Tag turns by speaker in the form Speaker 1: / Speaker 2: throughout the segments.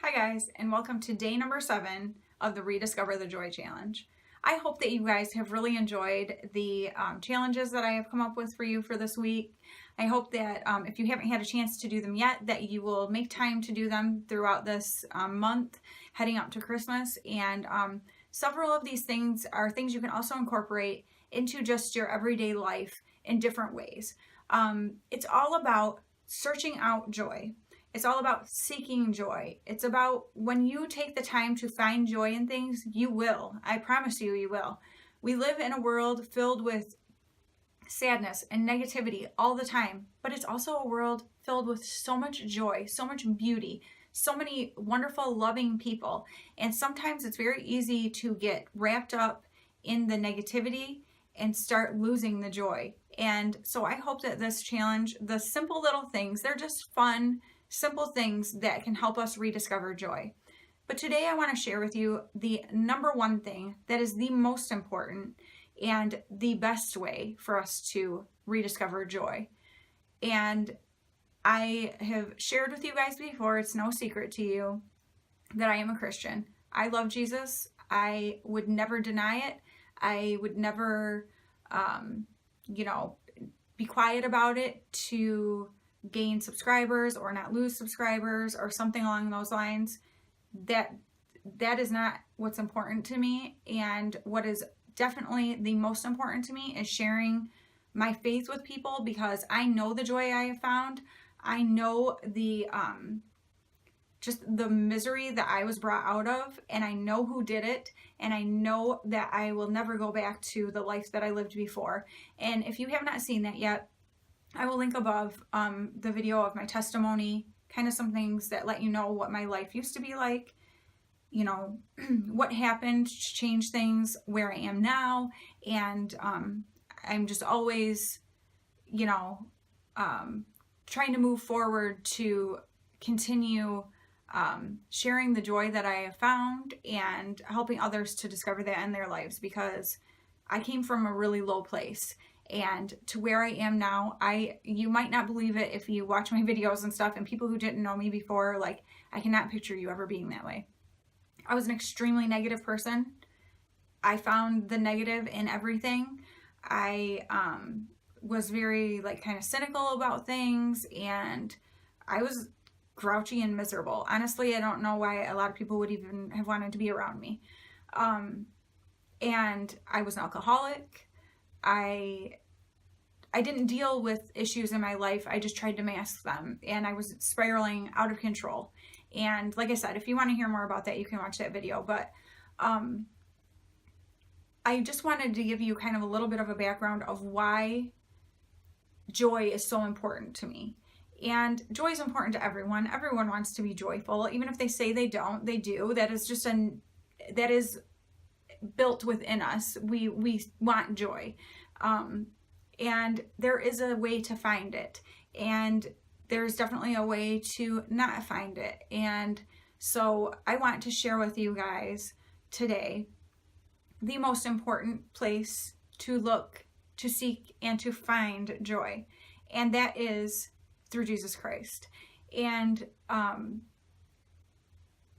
Speaker 1: Hi guys, and welcome to day number 7 of the Rediscover the Joy challenge. I hope that you guys have really enjoyed the challenges that I have come up with for you for this week. I hope that if you haven't had a chance to do them yet, that you will make time to do them throughout this month heading up to Christmas. And several of these things are things you can also incorporate into just your everyday life in different ways. It's all about searching out joy. It's all about seeking joy. It's about when you take the time to find joy in things, you will. I promise you, you will. We live in a world filled with sadness and negativity all the time, but it's also a world filled with so much joy, so much beauty, so many wonderful, loving people. And sometimes it's very easy to get wrapped up in the negativity and start losing the joy. And so I hope that this challenge, the simple little things, they're just fun, simple things that can help us rediscover joy. But today I want to share with you the number one thing that is the most important and the best way for us to rediscover joy. And I have shared with you guys before, it's no secret to you that I am a Christian. I love Jesus. I would never deny it. I would never, be quiet about it to gain subscribers or not lose subscribers or something along those lines. That is not what's important to me. And what is definitely the most important to me is sharing my faith with people, because I know the joy I have found. I know the just the misery that I was brought out of, and I know who did it, and I know that I will never go back to the life that I lived before. And if you have not seen that yet, I will link above the video of my testimony, kind of some things that let you know what my life used to be like, what happened to change things, where I am now. And I'm just always, trying to move forward to continue sharing the joy that I have found and helping others to discover that in their lives, because I came from a really low place. And to where I am now, you might not believe it if you watch my videos and stuff, and people who didn't know me before, I cannot picture you ever being that way. I was an extremely negative person. I found the negative in everything. I was very kind of cynical about things, and I was grouchy and miserable. Honestly, I don't know why a lot of people would even have wanted to be around me. And I was an alcoholic. I didn't deal with issues in my life. I just tried to mask them, and I was spiraling out of control. And like I said, if you want to hear more about that, you can watch that video. But I just wanted to give you kind of a little bit of a background of why joy is so important to me. And joy is important to everyone. Everyone wants to be joyful. Even if they say they don't, they do. That is built within us. We want joy. And there is a way to find it. And there's definitely a way to not find it. And so I want to share with you guys today the most important place to look, to seek, and to find joy. And that is through Jesus Christ. And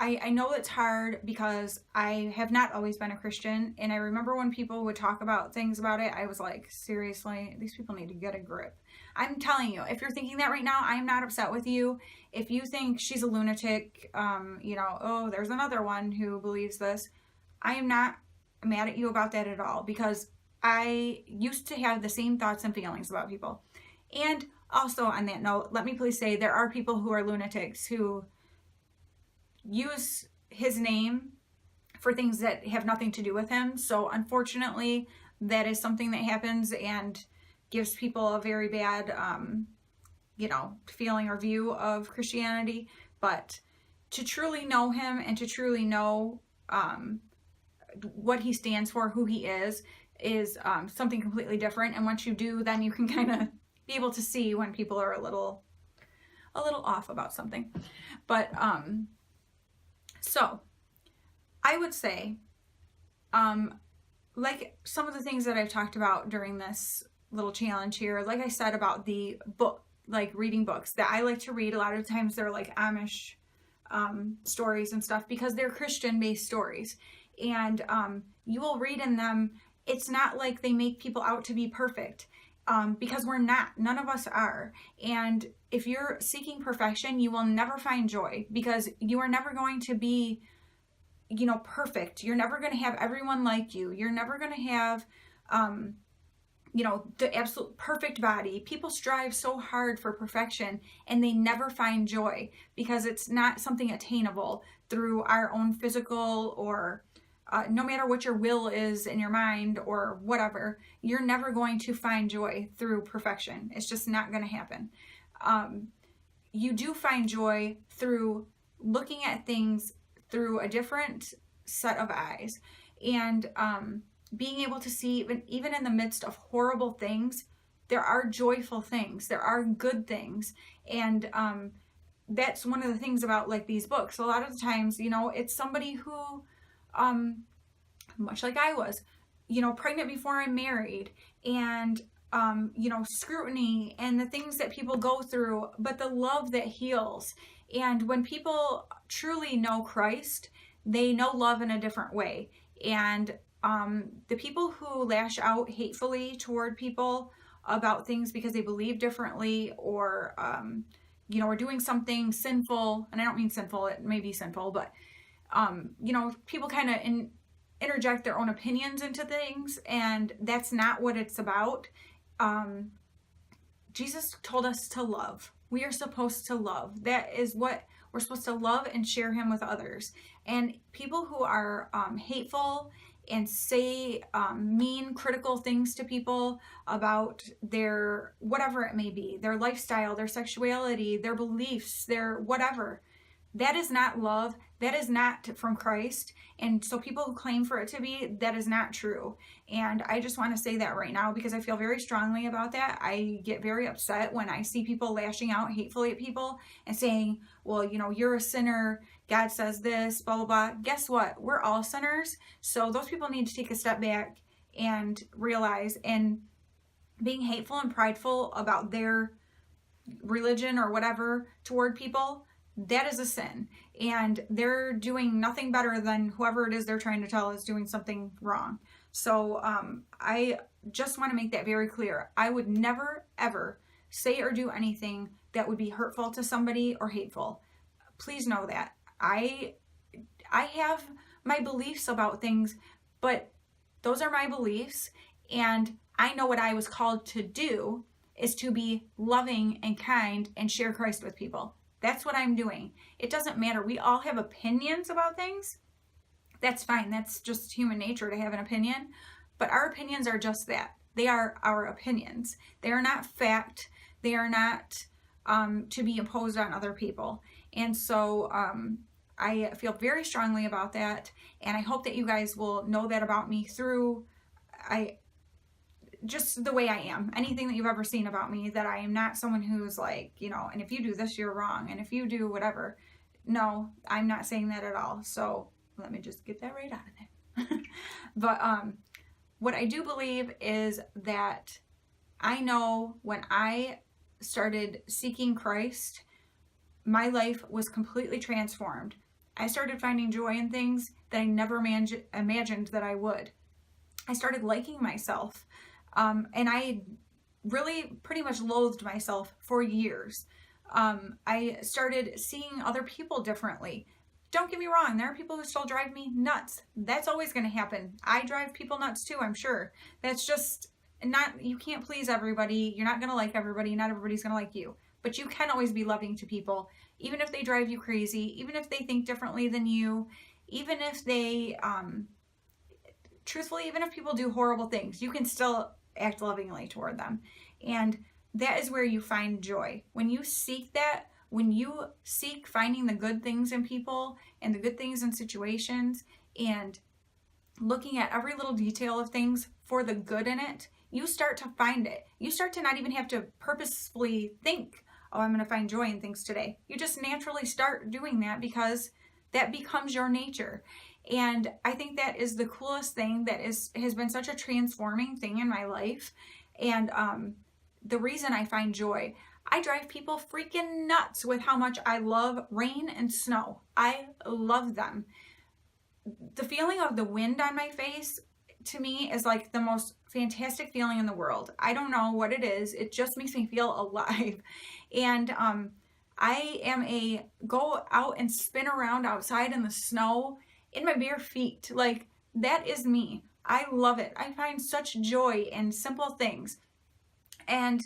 Speaker 1: I know it's hard because I have not always been a Christian. And I remember when people would talk about things about it, I was like, seriously, these people need to get a grip. I'm telling you, if you're thinking that right now, I'm not upset with you. If you think she's a lunatic, oh, there's another one who believes this, I am not mad at you about that at all, because I used to have the same thoughts and feelings about people. And also on that note, let me please say there are people who are lunatics who use his name for things that have nothing to do with him. So unfortunately, that is something that happens and gives people a very bad, feeling or view of Christianity. But to truly know him and to truly know what he stands for, who he is something completely different. And once you do, then you can kind of be able to see when people are a little off about something. But so I would say, like some of the things that I've talked about during this little challenge here, like I said about the book, like reading books that I like to read. A lot of times they're like Amish stories and stuff, because they're Christian-based stories. And you will read in them, it's not like they make people out to be perfect, because we're not. None of us are. And if you're seeking perfection, you will never find joy, because you are never going to be, perfect. You're never going to have everyone like you. You're never going to have, the absolute perfect body. People strive so hard for perfection and they never find joy, because it's not something attainable through our own physical or no matter what your will is in your mind or whatever, you're never going to find joy through perfection. It's just not going to happen. You do find joy through looking at things through a different set of eyes, and being able to see, even in the midst of horrible things, there are joyful things, there are good things. And that's one of the things about like these books. A lot of the times, it's somebody who, much like I was, pregnant before I'm married, and scrutiny and the things that people go through, but the love that heals. And when people truly know Christ, they know love in a different way. And the people who lash out hatefully toward people about things because they believe differently, or are doing something sinful, and I don't mean sinful, it may be sinful, but people kind of interject their own opinions into things, and that's not what it's about. Jesus told us to love. We are supposed to love. That is what we're supposed to love, and share him with others. And people who are hateful and say mean, critical things to people about their, whatever it may be, their lifestyle, their sexuality, their beliefs, their whatever, that is not love. That is not from Christ. And so people who claim for it to be, that is not true. And I just want to say that right now, because I feel very strongly about that. I get very upset when I see people lashing out hatefully at people and saying, well, you're a sinner, God says this, blah, blah, blah. Guess what? We're all sinners. So those people need to take a step back and realize, and being hateful and prideful about their religion or whatever toward people, that is a sin. And they're doing nothing better than whoever it is they're trying to tell is doing something wrong. So I just want to make that very clear. I would never, ever say or do anything that would be hurtful to somebody or hateful. Please know that. I have my beliefs about things, but those are my beliefs, and I know what I was called to do is to be loving and kind and share Christ with people. That's what I'm doing. It doesn't matter. We all have opinions about things. That's fine. That's just human nature to have an opinion. But our opinions are just that. They are our opinions. They are not fact. They are not to be imposed on other people. And so I feel very strongly about that. And I hope that you guys will know that about me through just the way I am. Anything that you've ever seen about me, that I am not someone who's like, and if you do this, you're wrong. And if you do whatever. No, I'm not saying that at all. So let me just get that right out of there. But what I do believe is that I know when I started seeking Christ, my life was completely transformed. I started finding joy in things that I never imagined that I would. I started liking myself. And I really pretty much loathed myself for years. I started seeing other people differently. Don't get me wrong, there are people who still drive me nuts. That's always going to happen. I drive people nuts too, I'm sure. That's just not, you can't please everybody. You're not going to like everybody. Not everybody's going to like you. But you can always be loving to people, even if they drive you crazy, even if they think differently than you, even if they, truthfully, even if people do horrible things, you can still act lovingly toward them. And that is where you find joy. When you seek that, when you seek finding the good things in people and the good things in situations and looking at every little detail of things for the good in it, you start to find it. You start to not even have to purposefully think, oh, I'm going to find joy in things today. You just naturally start doing that because that becomes your nature. And I think that is the coolest thing that has been such a transforming thing in my life. And the reason I find joy, I drive people freaking nuts with how much I love rain and snow. I love them. The feeling of the wind on my face, to me, is like the most fantastic feeling in the world. I don't know what it is. It just makes me feel alive. And I am a go out and spin around outside in the snow in my bare feet. Like, that is me. I love it. I find such joy in simple things. And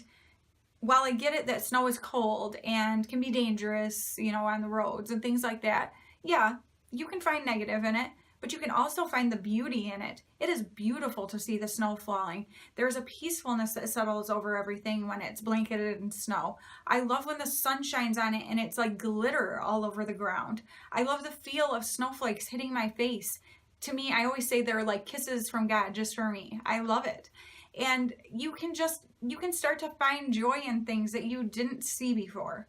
Speaker 1: while I get it that snow is cold and can be dangerous, you know, on the roads and things like that, yeah, you can find negative in it, but you can also find the beauty in it. It is beautiful to see the snow falling. There's a peacefulness that settles over everything when it's blanketed in snow. I love when the sun shines on it and it's like glitter all over the ground. I love the feel of snowflakes hitting my face. To me, I always say they're like kisses from God just for me. I love it. And you can start to find joy in things that you didn't see before.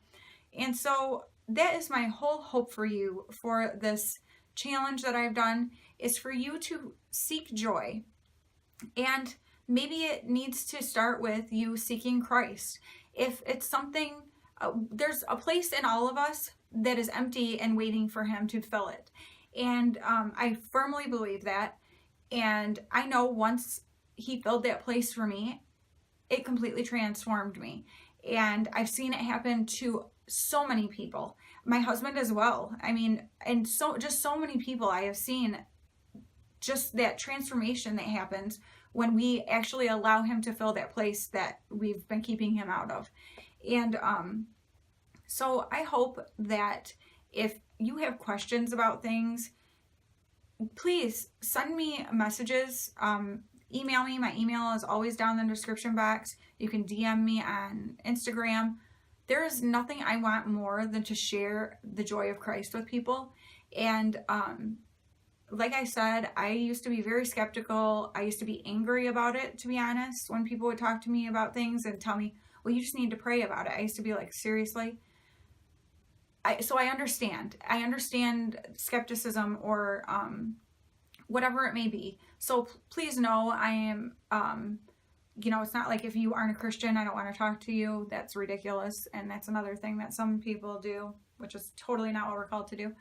Speaker 1: And so that is my whole hope for you for this challenge that I've done, is for you to seek joy. And maybe it needs to start with you seeking Christ. If it's something, there's a place in all of us that is empty and waiting for Him to fill it. And I firmly believe that. And I know once He filled that place for me, it completely transformed me. And I've seen it happen to so many people. My husband as well. I mean, and so many people I have seen, just that transformation that happens when we actually allow Him to fill that place that we've been keeping Him out of. And so I hope that if you have questions about things, please send me messages. Email me. My email is always down in the description box. You can DM me on Instagram. There is nothing I want more than to share the joy of Christ with people. And like I said, I used to be very skeptical. I used to be angry about it, to be honest, when people would talk to me about things and tell me, well, you just need to pray about it. I used to be like, seriously? So I understand. I understand skepticism or whatever it may be. So please know I am, you know, it's not like if you aren't a Christian, I don't want to talk to you. That's ridiculous. And that's another thing that some people do, which is totally not what we're called to do.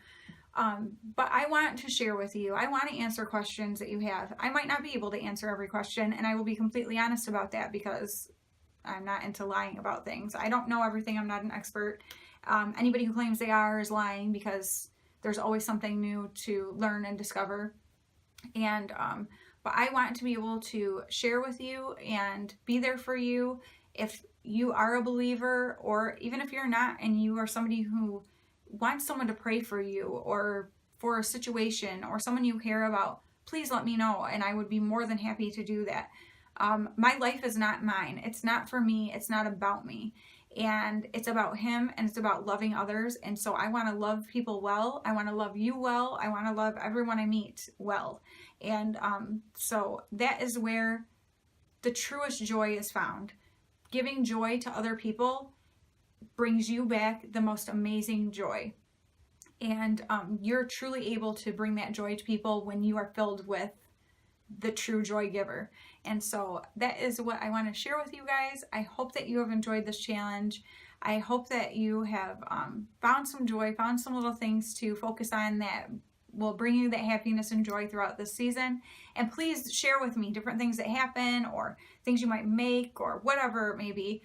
Speaker 1: But I want to share with you. I want to answer questions that you have. I might not be able to answer every question, and I will be completely honest about that because I'm not into lying about things. I don't know everything. I'm not an expert. Anybody who claims they are is lying, because there's always something new to learn and discover. And but I want to be able to share with you and be there for you if you are a believer, or even if you're not and you are somebody who wants someone to pray for you or for a situation or someone you care about. Please let me know, and I would be more than happy to do that. My life is not mine. It's not for me. It's not about me. And it's about Him, and it's about loving others. And so I want to love people well. I want to love you well. I want to love everyone I meet well. And so that is where the truest joy is found. Giving joy to other people brings you back the most amazing joy. And you're truly able to bring that joy to people when you are filled with the true joy giver. And so that is what I want to share with you guys. I hope that you have enjoyed this challenge. I hope that you have found some joy, found some little things to focus on that will bring you that happiness and joy throughout this season. And please share with me different things that happen or things you might make or whatever it may be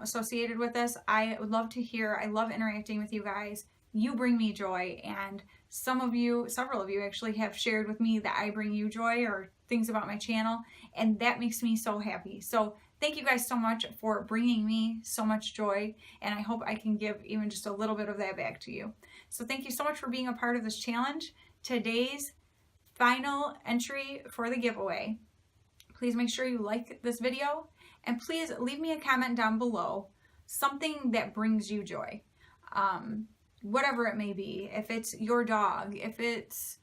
Speaker 1: associated with this. I would love to hear. I love interacting with you guys. You bring me joy, and several of you actually have shared with me that I bring you joy or things about my channel, and that makes me so happy. So thank you guys so much for bringing me so much joy, and I hope I can give even just a little bit of that back to you. So thank you so much for being a part of this challenge. Today's final entry for the giveaway. Please make sure you like this video, and please leave me a comment down below, something that brings you joy. Whatever it may be, if it's your dog, if it's,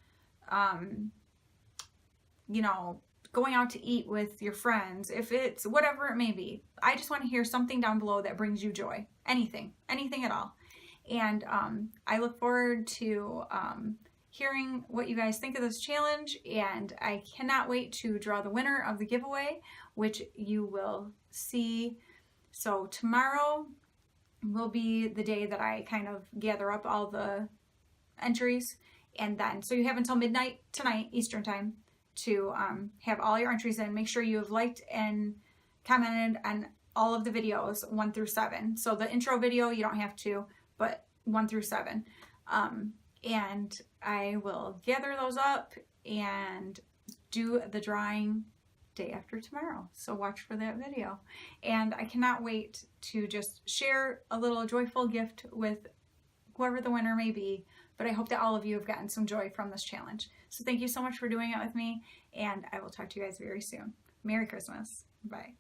Speaker 1: you know, going out to eat with your friends, if it's whatever it may be. I just want to hear something down below that brings you joy. Anything at all. And I look forward to hearing what you guys think of this challenge, and I cannot wait to draw the winner of the giveaway, which you will see. So tomorrow, will be the day that I kind of gather up all the entries. And then, so you have until midnight tonight, Eastern time, to have all your entries in. Make sure you have liked and commented on all of the videos 1 through 7. So the intro video, you don't have to, but 1 through 7. And I will gather those up and do the drawing day after tomorrow. So watch for that video. And I cannot wait to just share a little joyful gift with whoever the winner may be. But I hope that all of you have gotten some joy from this challenge. So thank you so much for doing it with me, and I will talk to you guys very soon. Merry Christmas. Bye.